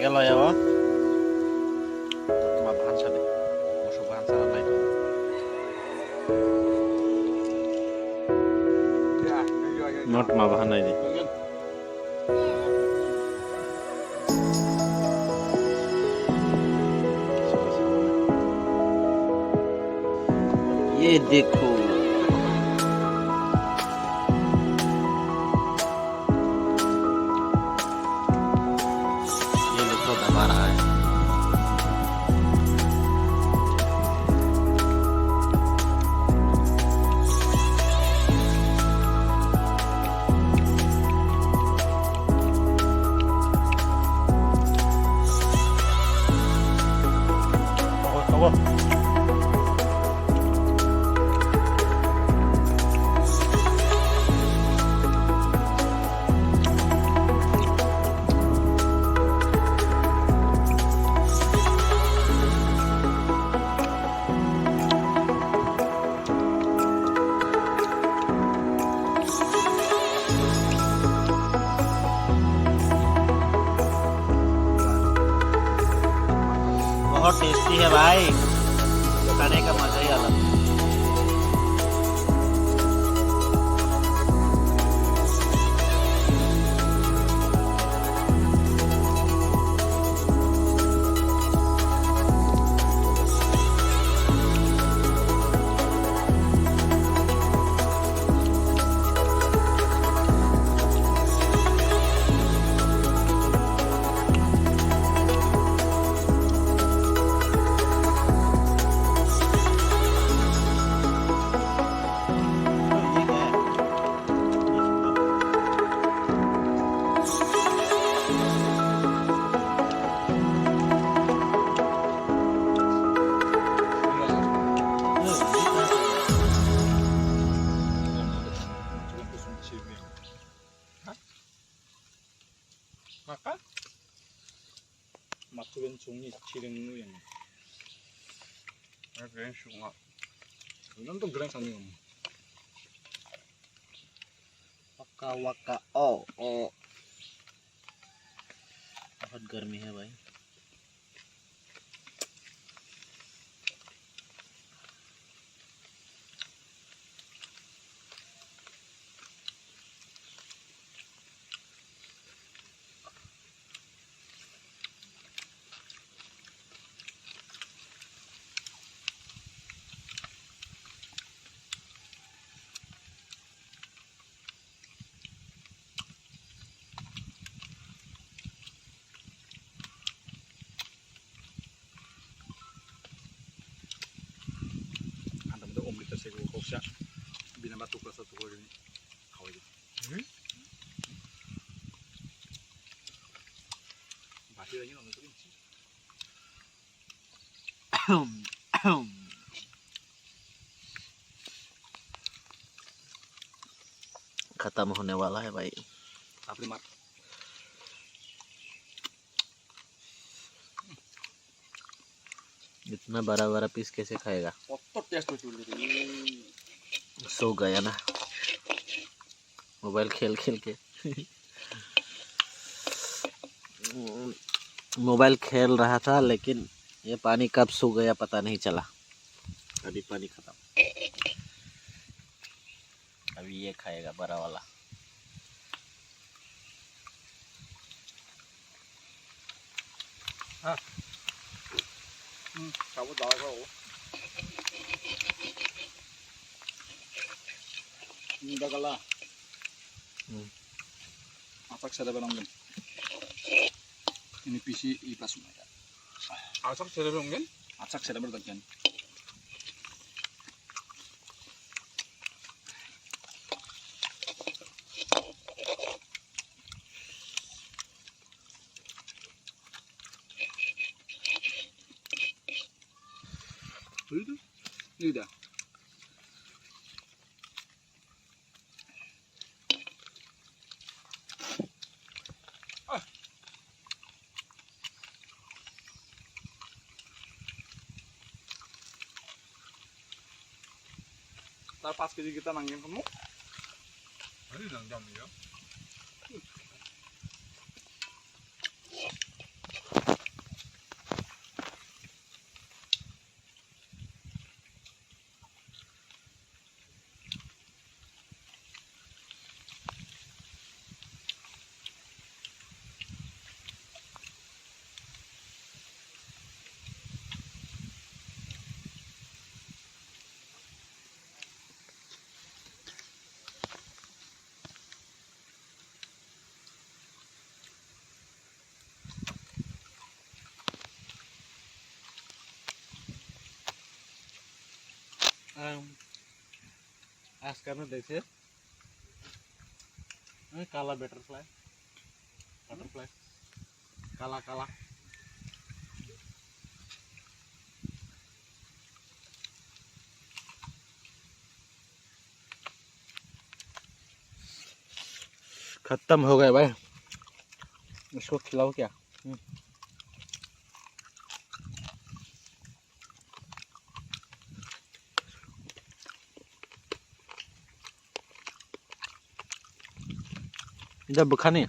এনেকে লৈ যাব তোমাৰ বাহান চালে মচুৰ বাহান চালা নাই মই তোমাৰ বাহান নাই দি ये देखो ये देखो दबा रहा है बहुत टेस्टी है भाई खाने का मजा ही अलग Maka masukin sungi ciring lu yang keren sunga ini tuh keren sangat वक्का वक्का ओ बहुत गर्मी है भाई saya kau kau siap bina batu kelas satu kau ini kau ini batu lagi orang itu ini खत्म होने वाला है भाई आपने मार इतना बड़ा बड़ा पीस कैसे खाएगा सो गया ना मोबाइल खेल खेल के मोबाइल खेल रहा था लेकिन ये पानी कब सो गया पता नहीं चला अभी पानी खत्म अभी ये खाएगा बड़ा वाला हाँ kamu tahu kau ini dah kalah asak saya dapat nonggen ini PC ipas semua asak saya dapat nonggen asak saya dapat nonggen ini dah Ntar pas kita nanggin kamu. Ini jam ya. আজকে দেখছে কালা butterfly কালা কালা खत्म हो गए भाई इसको खिलाओ क्या जब खाने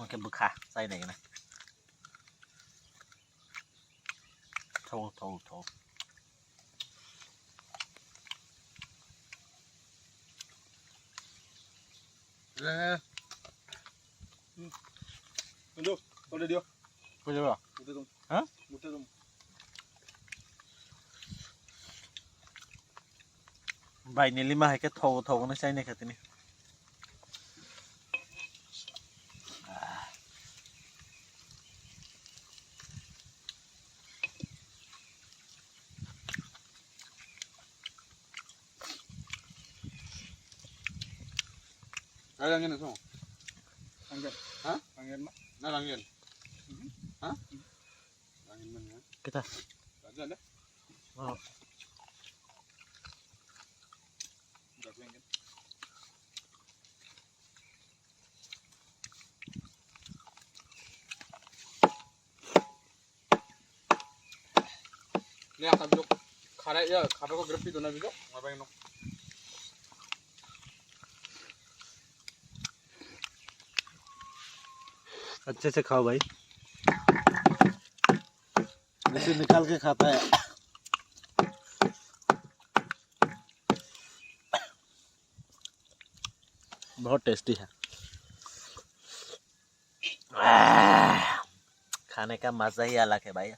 cái bực khá say này này thô thô thô Udah, udah dia. Udah ba? Udah dong. Hah? Udah dong. Bài này lima hay cái thô thô nó say này cái này Ada angin itu. Angin. Hah? Angin mah? Nah, angin. Hah? Angin mana? kita Ada. oh. Udah angin. Ini akan duduk. Karek ya, karek kok grepi tuh nabi dok. Ngapain dok? अच्छे से खाओ भाई इसे निकाल के खाता है बहुत टेस्टी है खाने का मजा ही अलग है भाई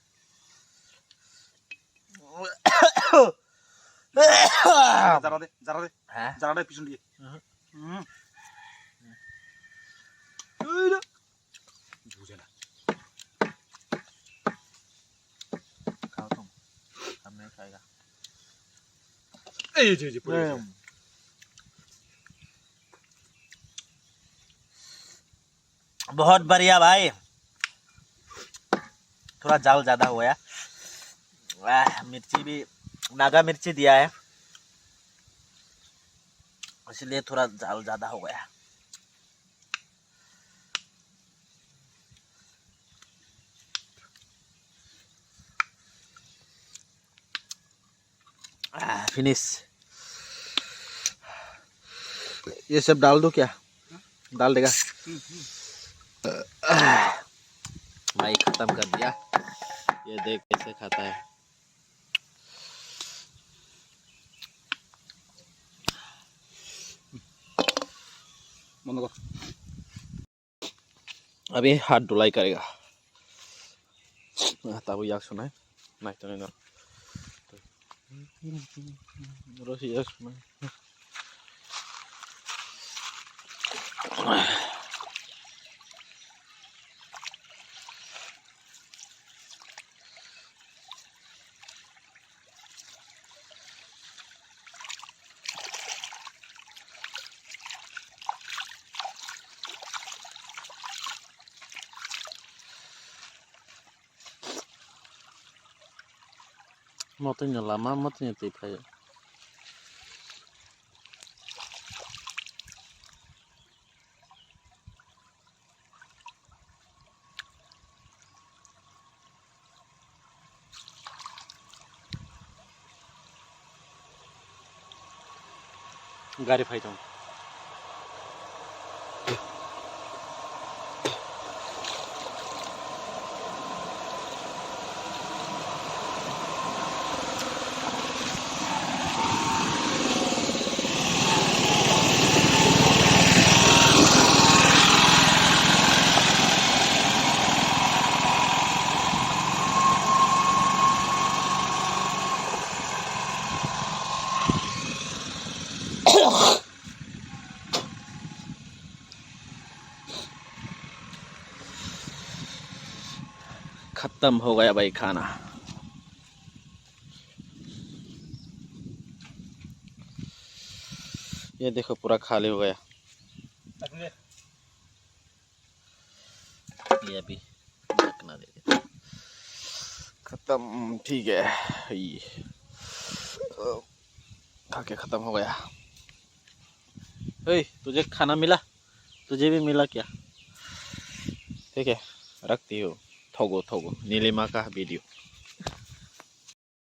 Jara deh. हाँ Jara deh pisun dia. खाओ तुम हम नहीं खाएगा जी पूरे. बहुत बढ़िया भाई थोड़ा जाल ज्यादा हो गया मिर्ची भी नागा मिर्ची दिया है इसलिए थोड़ा जाल ज्यादा हो गया फिनिश ये सब डाल दो क्या डाल देगा भाई खत्म कर दिया ये देख कैसे खाता है Mana kok? अभी हाथ धुलाई करेगा tahu yak sunai naik to na terus yak sunai motonya lama motonya tipe ya गाड़ी फाइट हूँ खत्म हो गया भाई खाना। ये देखो पूरा खाली हो गया। ये अभी ढकना दे देते। खत्म, ठीक है। ये खा के खत्म हो गया। तुझे खाना मिला? तुझे भी मिला क्या? ठीक है, रखती हो। थोगो थोगो नीलिमा का वीडियो।